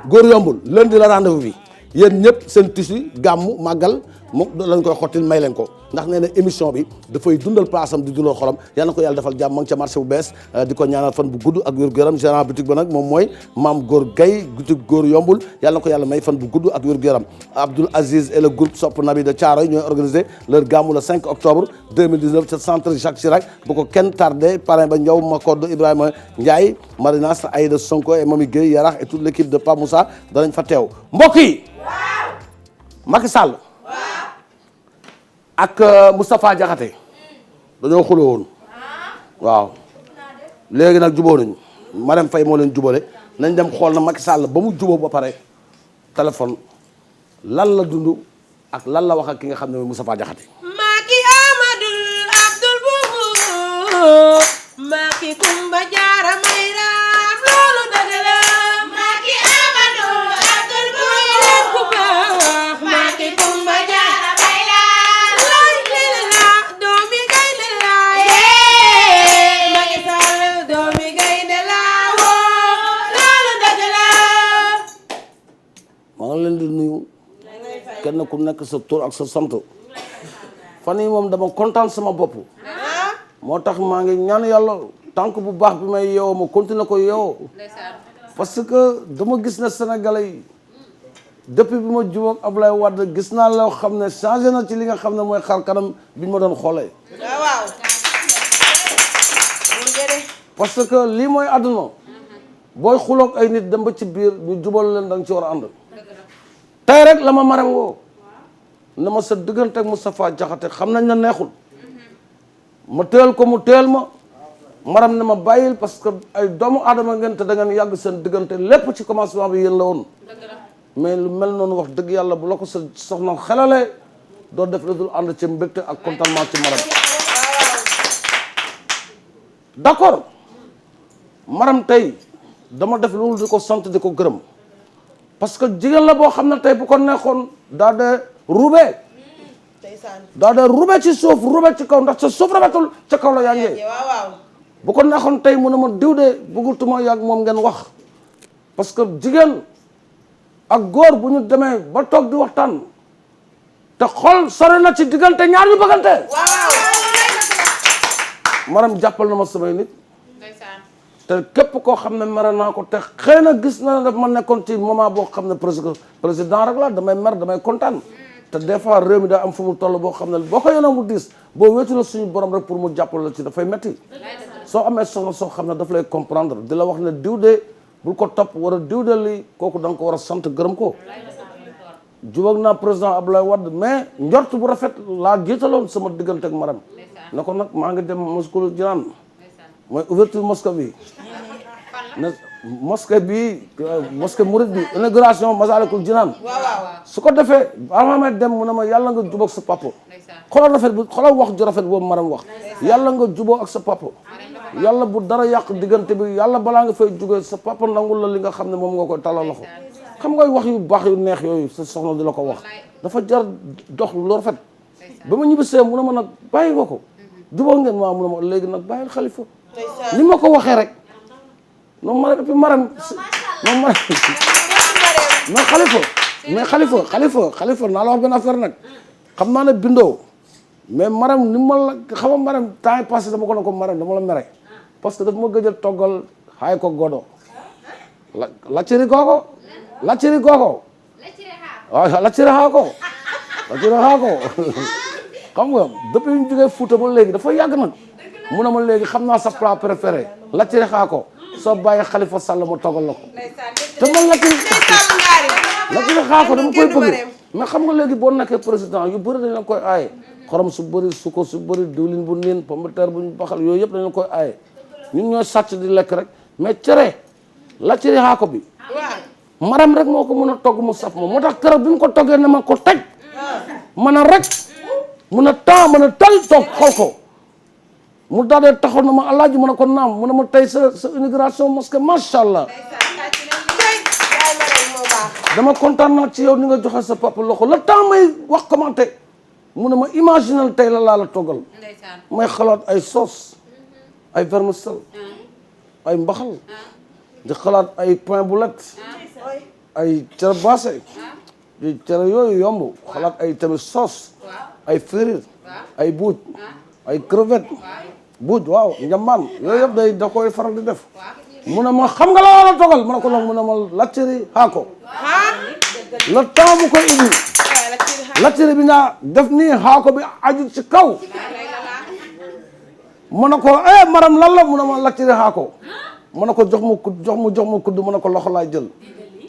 góor yombul lundi la rendez-vous bi yéen ñëpp seen tissu gàmmu màggal moom lañ koy xottil may leen ko ndax nee na émission bi dafay dundal place am di dundal xolam yal na ko yàlla defal jàmm ma ngi ca marché bu bees di ko ñaanal fan bu gudd ak wér-gu-yaram gérant boutique ba nag moom mooy maam góor gay boutique góor yombul yàlla na ko yàlla may fan bu gudd ak wér-gu-yaram Abdoul Aziz et le groupe Sopp Nabi de Thiaroye ñooy organisé leur gàmmu le 5 octobre 2019 ca centre Jacques Chirac bu ko kenn tardé parrain ba Ndiaw Makoddo Ibrahima Ndiaye Marinas Aïda Sonko et Mami Gueye Yarax et toute l'équipe de Pape Moussa danañ fa teew mbokk yi Macky Sall ak Moustapha Diakhaté dañoo xuloo woon waaw léegi nag juboo nañu Marème Faye moo leen jubale nañ dem xool na Macky Sall ba mu juboo ba pare téléphone lan la dund ak lan la wax ak ki nga xam ne mooy Moustapha Diakhaté Macky Amadou Abdoul Boubou Macky Kumba Jaara Mayram loolu dëgg la Macky Amadou Abdoul Boubou Macky Kumba Jaara Mayram loolu la doomi gaynde la Macky Sall doomi gaynde la loolu dëgg la maa ngi leen di nuyu kenn ku nekk sa tur ak sa sant fan yi moom dama kontaan sama bopp moo tax maa ngi ñaan yàlla tànk bu baax bi may yeewoo ma continuer ko yeewoo parce que dama gis ne Sénégalais yi depuis bi ma jubóog Ablaye Wade gis naa loo xam ne changé na ci li nga xam ne mooy xar kanam bi ñu ma doon xoolee waaw parce que lii mooy àdduna booy xuloog ay nit dem ba ci biir ñu jubal leen da nga ci war a ànd tey rek la ma Marème woo na ma sa diggante ak Moustapha Diakhaté xam nañ na neexul ma teel ko mu teel ma Marème ne ma bàyyil parce que ay doomu aadama ngeen te da ngeen yàgg seen diggante lépp ci commencement bi yéen la woon mais lu mel noonu wax dëgg yàlla bu la ko sa soxna xelalee doo def lu dul ànd ci mbégte ak contentement ci Marème d'accord Marème tey dama def loolu di ko sant di ko gërëm parce que jigéen la boo xam ne tey bu ko neexoon daa de rube ci suuf rube ci kaw ndax ca suuf rafetul ca kaw la yàngee bu ko neexoon tey mu ne ma diw de bëggatuma yàgg moom ngeen wax parce que jigéen ak góor bu ñu demee ba toog di waxtaan te xol sore na ci diggante ñaar ñu bëggante Marème jàppal na ma samay nit te képp koo xam ne mere naa ko te xëy na gis na daf ma nekkoon ci moment boo xam ne président rek la damay mer damay kontaan te des fois réew mi daa am fu mu toll boo xam ne boo ko yénoo mu diis boo wéetu la suñu borom rek pour mu jàppal la ci dafay metti soo amee soxna soo xam ne daf lay comprendre di la wax ne diw de bul ko topp war a diw de lii kooku da nga ko war a sant gërëm ko jubóog naa président Abdoulaye Wade mais njort bu rafet laa jiitaloon sama diggante ak Marème ne ko nag maa ngi dem Moscou Jinaan mooy ouverture mosquée bi ne mosquée bi mosquée Mouride bi inauguration Massalikul Jinaan su ko defee avant may dem mu ne ma yàlla nga jubóog sa papa xoolal rafet bi xoolal wax ju rafet boobu Marème wax yàlla nga jubóog ak sa papa yàlla bu dara yàq diggante bi yàlla balaa nga fay jógee sa papa nangul la li nga xam ne moom nga koy talal loxo xam nga wax yu baax yu neex yooyu sa soxna di la ko wax dafa jar dox lu rafet ba ma ñibbisee mu ne ma nag bàyyi nga ko jubóog ngeen maa mu ne ma léegi nag bàyyil Khalifa ni ma ko waxee rek non ma et puis maram non ma mais xalifa naa la wax benn affaire nag xam naa ne bindoo mais maram ni ma la xam nga maram temps yi passé dama ko ne ko maram dama la mere parce que daf ma gëj a toggal xaay ko godo lacciri gooko waaw lacciri xaa ko xam nga depuis ñu jógee Fuuta ba léegi dafa yàgg nag mu ne ma léegi xam naa sa plat préféré lacciri xaa ko soo bàyyi Xalifa Sall ma toggal la ko te man lacciri xaa ko dama koy bëgg mais xam nga léegi boo nekkee président yu bëri dañ la koy aaye xorom su bëri suko su bëri diwlin bu niin pomme de terre bu ñu baxal yooyu yëpp dañ la koy aaye ñun ñooy sàcc di lekk rek mais cere lacciri xaa ko bi maram rek moo ko mën a togg mu saf ma moo tax keroog bi mu ko toggee ne ma ko taj mën a rek mën a temps mën a tal toog xool ko mu daal di taxaw na ma alaaji mën a ko naam mu ne ma tey sa inauguration mosquée macha allah dama kontaan naa ci yow ni nga joxe sa papa loxo le temps may wax commenté mu ne ma imaginal tey la laa la toggal may xalaat ay sauce ay vermicelle ay mbaxal di xalaat ay pain boulette ay cere baase di cere yooyu yomb xalaat ay tamit sauce ay frire ay buuj ay crevette buuj waaw njambaan yooyu yëpp day da koy faral di def mu ne ma xam nga la wala togal mu ne ko nag mu ne ma lacciri xaako le temps bu koy ubbi lacciri bi nga def nii xaako bi aju ci kaw mu ne ko maram lan la mu ne ma lacciri xaako mu ne ko jox ma kudd mu ne ko loxo laay jël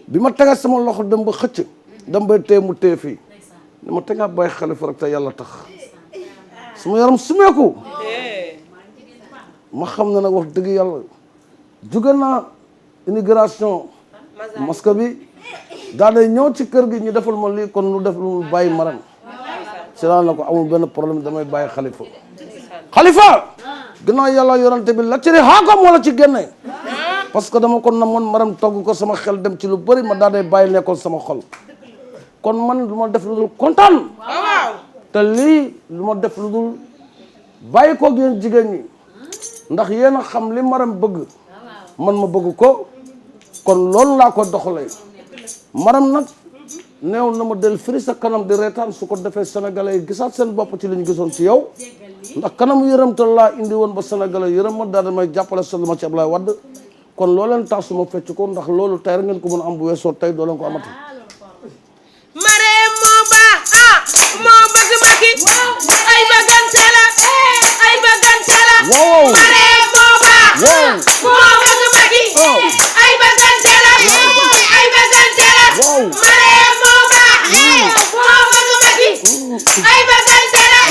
bi ma tegal sama loxo dem ba xëcc dem ba téye mu téye fii ne ma tegaat bay Xalifa rek te yàlla tax suma yaram sumeeku ma xam ne nag wax dëgg yàlla jóge naa inauguration mosquée bi daa day ñëw ci kër gi ñu defal ma lii kon lu def lu bàyyi maram si laa na ko amul benn problème damay bàyyi Xalifa gannaaw yàlla yorante bi la cëri xaako moo la ci génne parce que dama ko namoon maram togg ko sama xel dem ci lu bëri ma daa day bàyyi nekkoon sama xol kon man lu ma def lu dul kontaan te lii lu ma def lu dul bàyyi ko yéen jigéen ñi ndax yéen a xam li maram bëgg man ma bëgg ko kon loolu laa ko doxalee maram nag neew na ma del firi sa kanam di reetaan su ko defee sénégalais yi gisaat seen bopp ci li ñu gisoon ci yow ndax kanam yërëmtal laa indi woon ba sénégalais yërëm ma daal damay jàppale sol ma ci Ablaye Wade kon loo leen tax su ma fecc ko ndax loolu tey rek ngeen ko mën a am bu weesoo tey doo leen ko amati Marème moo baax moo bëgg Macky ay bëggante la wow Marème moo baax moo bëgg Macky ay bëggante la wow Marème moo baax moo bëgg Macky ay bëggante la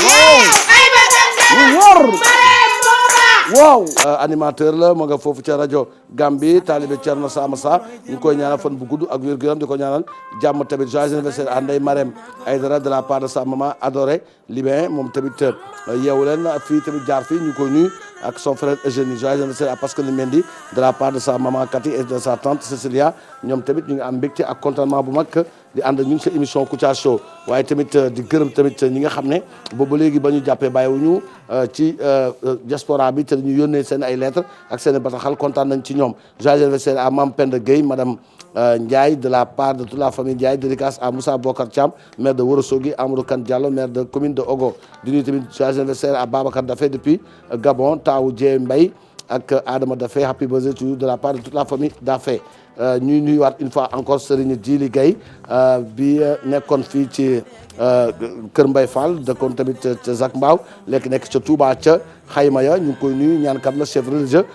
Marème moo baax waaw animateur la ma nga foofu ca rajo Gambie taalibe Thierno Sama Sa ñu ngi koy ñaanal fan bu gudd ak wér-gu-yaram di ko ñaanal jàmm tamit joyeux anniversaire à Ndeye Marème Aïdara de la part de sa maman adorée Libin moom tamit yeewu leen fii tamit jaar fii ñu koy nuyu ak son frère Eugénie joyeux anniversaire à Pascal Mendy de la part de sa maman Cathy et de sa tante Cécilia ñoom tamit ñu ngi am mbégte ak contentement bu mag di ànd ñu ngi sa émission Kouthia Show waaye tamit di gërëm tamit ñi nga xam ne boobu léegi ba ñu jàppee bàyyiwuñu ci diaspora bi te ñu yónnee seen ay lettres ak seen bataaxal kontaan nañ ci ñoom joyeux anniversaire à Mame Penda Gueye madame Ndiaye de la part de toute la famille Ndiaye dédicace à Moussa Bokar Thiam maire de Ourossogui Amadou Kane Diallo maire de commune de Ogo di nuyu tamit joyeux anniversaire à Babacar Dafé depuis Gabon Taw Dieng Mbaye ak Adama Dafé happy birthday to you de la part de toute la famille Dafé ñuy nuyuwaat une fois encore Serigne Djili Gueye bi nekkoon fii ci Kër Mbaye Fall dëkkoon tamit ca Zac Mbao lekk nekk ca Touba ca xayma ya ñu ngi koy nuyu ñaankat la chef religieux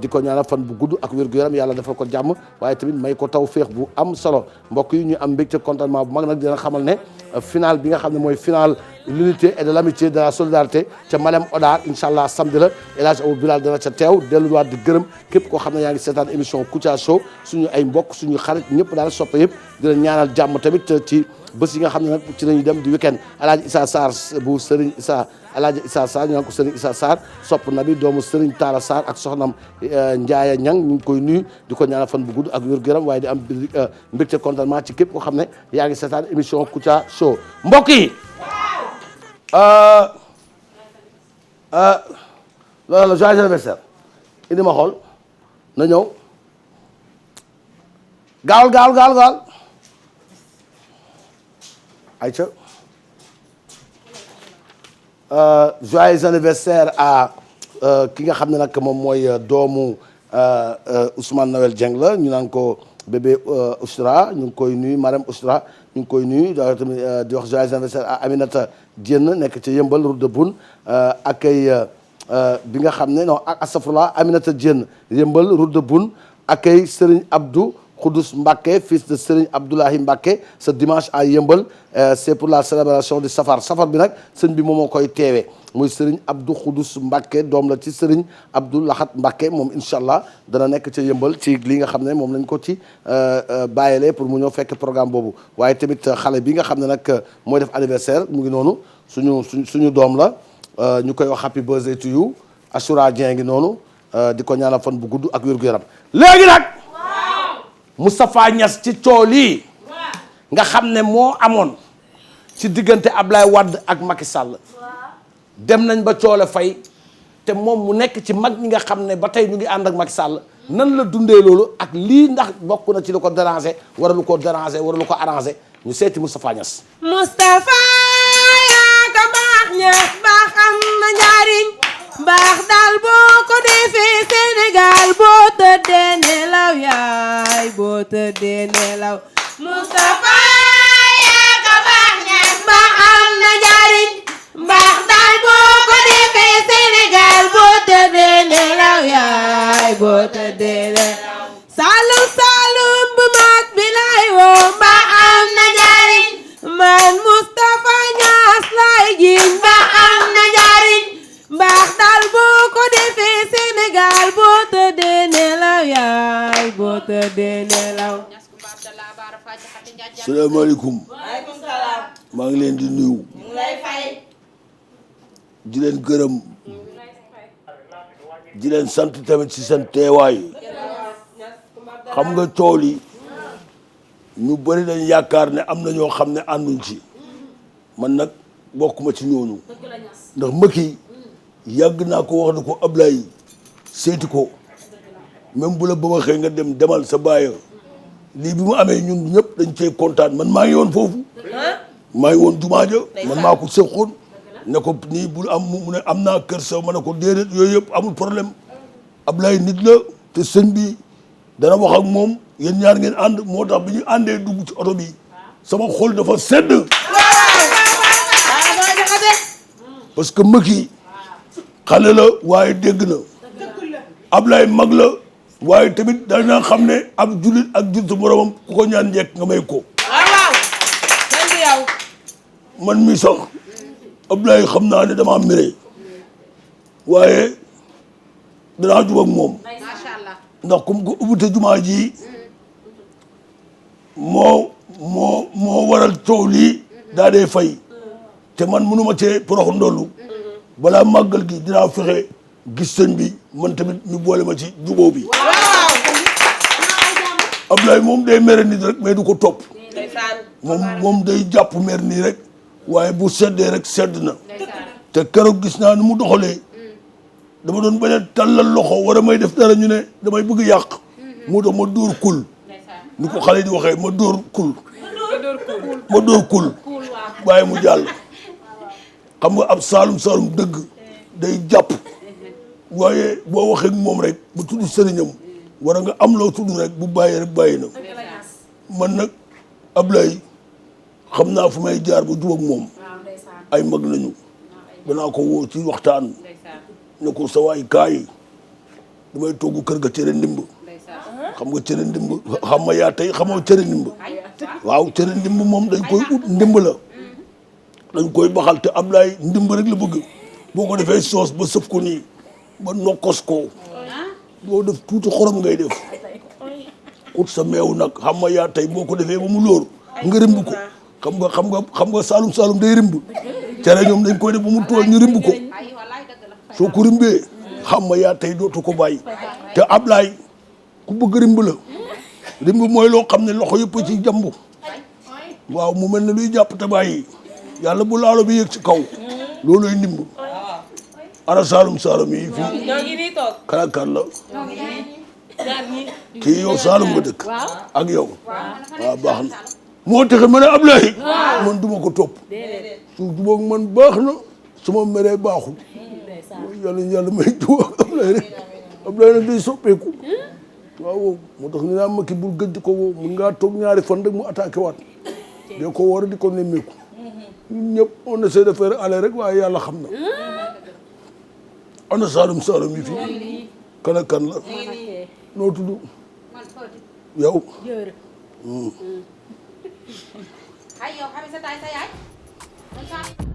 di ko ñaanal fan bu gudd ak wér-gu-yaram yàlla defal ko jàmm waaye tamit may ko taw féex bu am solo mbokk yi ñu am mbégte contentement bu mag nag dina xamal ne final bi nga xam ne mooy final l'unité et de l'amitié de la solidarité ca Malem Hodar incha allah samedi la El Hadj Abou Bilal dana ca teew delluwaat di gërëm képp koo xam ne yaa ngi seetaan émission Kouthia Show suñu ay mbokk suñu xarit ñëpp daal soppe yëpp dina ñaanal jàmm tamit ci bés yi nga xam ne nag ci lañuy dem di week-end Alaaji Issa Sarr bu Serigne Issa Alaaji Issa Sarr ñu naan ko Serigne Issa Sarr sopp na bi doomu Serigne Talla Sarr ak soxnam Ndiaye Ñang ñu ngi koy nuyu di ko ñaanal fan bu gudd ak wér-gu-yaram waaye di am mbégte contentement ci képp koo xam ne yaa ngi seetaan émission Kouthia Show mbokk yi loolu la joyeux anniversaire indi ma xool na ñëw gaal ayca joyeux anniversaire à ki nga xam ne nag moom mooy doomu Ousmane Noël Dieng la ñu naan ko bébé Oustra ñu ngi koy nuyu Marème Oustra ñu ngi koy nuyu da tamit di wax joyeux anniversaire à Aminata Diène nekk ci Yëmbal route de Boune ak ay bi nga xam ne non astafurlah Aminata Diène Yëmbal route de Boune ak ay Serigne Abdou Khoudous Mbacké fils de Serigne Abdoulahi Mbacké ce dimanche à Yëmbal c'est pour la célébration du safar bi nag sëñ bi moom moo koy teewee muy Serigne Abdou Khoudous Mbacké doom la ci Serigne Abdou Lahat Mbacké moom incha allah dana nekk ca Yëmbal ci li nga xam ne moom lañ ko ci bàyyilee pour mu ñëw fekk programme boobu waaye tamit xale bi nga xam ne nag mooy def anniversaire mu ngi noonu suñu doom la ñu koy wax happy birthday to you Assoura Dieng ngi noonu di ko ñaanal fan bu gudd ak wér-gu-yaram léegi nag Moustapha Niass ci coow lii nga xam ne moo amoon ci diggante Ablaye Wade ak Macky Sall dem nañ ba coole fay te moom mu nekk ci mag ñi nga xam ne ba tey ñu ngi ànd ak Macky Sall nan la dundee loolu ak lii ndax bokk na ci lu ko déranger wala lu ko déranger wala lu ko arranger ñu seeti Moustapha Niass. Moustapha yaa ka baax Niass baax am na njariñ baax daal boo ko defee Sénégal boo tëddee nelaw yaay boo tëddee nelaw Moustapha yaa ka baax Niass baax am na njariñ baax daal boo ko defee Sénégal boo tëddee nelaw yaay boo tëddee nelaw Saalum Saalum bu mag bi lay woo baax am na njariñ man Moustapha Niass lay jiñ baax am na njariñ baax daal boo ko defee Sénégal boo tëddee nelaw yaay boo tëddee nelaw. salaamaaleykum. maa ngi leen di nuyu. di leen gërëm. di leen sant tamit ci seen teewaay. xam nga tool yi ñu bëri dañ yaakaar ne am na ñoo xam ne ànduñ ci man nag bokkuma ci ñooñu ndax Macky yàgg naa ko wax ne ko Ablaye seeti ko même bu la ba waxee nga dem demal sa baaya lii bi mu amee ñun ñëpp dañ cee kontaan man maa ngi woon foofu maa ngi woon jumaa ja man maa ko sëqoon ne ko nii bul am mu ne am naa kër sa ma ne ko déedéet yooyu yëpp amul problème Ablaye nit la te sëñ bi dana wax ak moom yéen ñaar ngeen ànd moo tax bi ñu àndee dugg ci oto bi sama xol dafa sedd parce que Macky xale la waaye dégg na Ablaye mag la waaye tamit dana xam ne ab jullit ak jullit moromam ku ko ñaan njekk nga may ko man mi sax Ablaye xam naa ne dama mere waaye danaa jub ak moom ndax comme ko ubbite jumaa ji moo waral coow lii daa dee fay te man mënuma cee porox ndollu balaa màggal gi dinaa fexe gis sëñ bi man tamit ñu boole ma ci jubóo bi Ablaye moom day mere nit rek mais du ko topp moom day jàpp mer nii rek waaye bu seddee rek sedd na te keroog gis naa ni mu doxalee dama doon bañ a tàllal loxo war a may def dara ñu ne damay bëgg yàq moo tax ma dóor kul ni ko xale di waxee ma dóor kul waaye mu jàll xam nga ab saalum dëgg day jàpp waaye boo waxee ak moom rek bu tudd sëriñam war a nga am loo tudd rek bu bàyyi rek bàyyi na man nag Ablaye xam naa fu may jaar ba jub ak moom ay mag nañu danaa ko woo ci waxtaan ne ko sa waay kaay damay togg kër ga cere ndimb xam nga cere ndimb xam ma yaa tey xamoo cere ndimb waaw cere ndimb moom dañ koy ut ndimb la dañ koy baxal te Ablaye ndimb rek la bëgg boo ko defee soos ba sëf ko nii ba nokkos ko boo def tuuti xorom ngay def ut sa meew nag xam ma yaa tey boo ko defee ba mu lóor nga rimb ko xam nga saalum day rimb cere ñoom dañ koy def ba mu tooy ñu rimb ko soo ko rimbee xam ma yaa tey dootu ko bàyyi te Ablaye ku bëgg rimb la rimb mooy loo xam ne loxo yëpp ci jàmbu waaw mu mel ne luy jàpp te bàyyi yàlla bu laalo bi yëg ci kaw looloy ndimb ana Saalum Saalum yi fii ñoo ngi nii toog. kan la ñaar ñi. kii yow Saalum nga dëkk ak yow waaw baax na moo tax ma ne Ablaye man duma ko topp su boog man baax na su ma meree baaxul yàlla may tuwa Ablaye nag day soppeeku waaw moo tax ñu naan Macky bul gëj ko woo mun ngaa toog ñaari fan rek mu attaqué waat de ko war di ko nemmeeku ñun ñëpp on essaie de faire aller rek waaye yàlla xam na ana Saalum Saalum yi fii kan ak kan la noo tudd yow ay yow xam sa taay sa yaay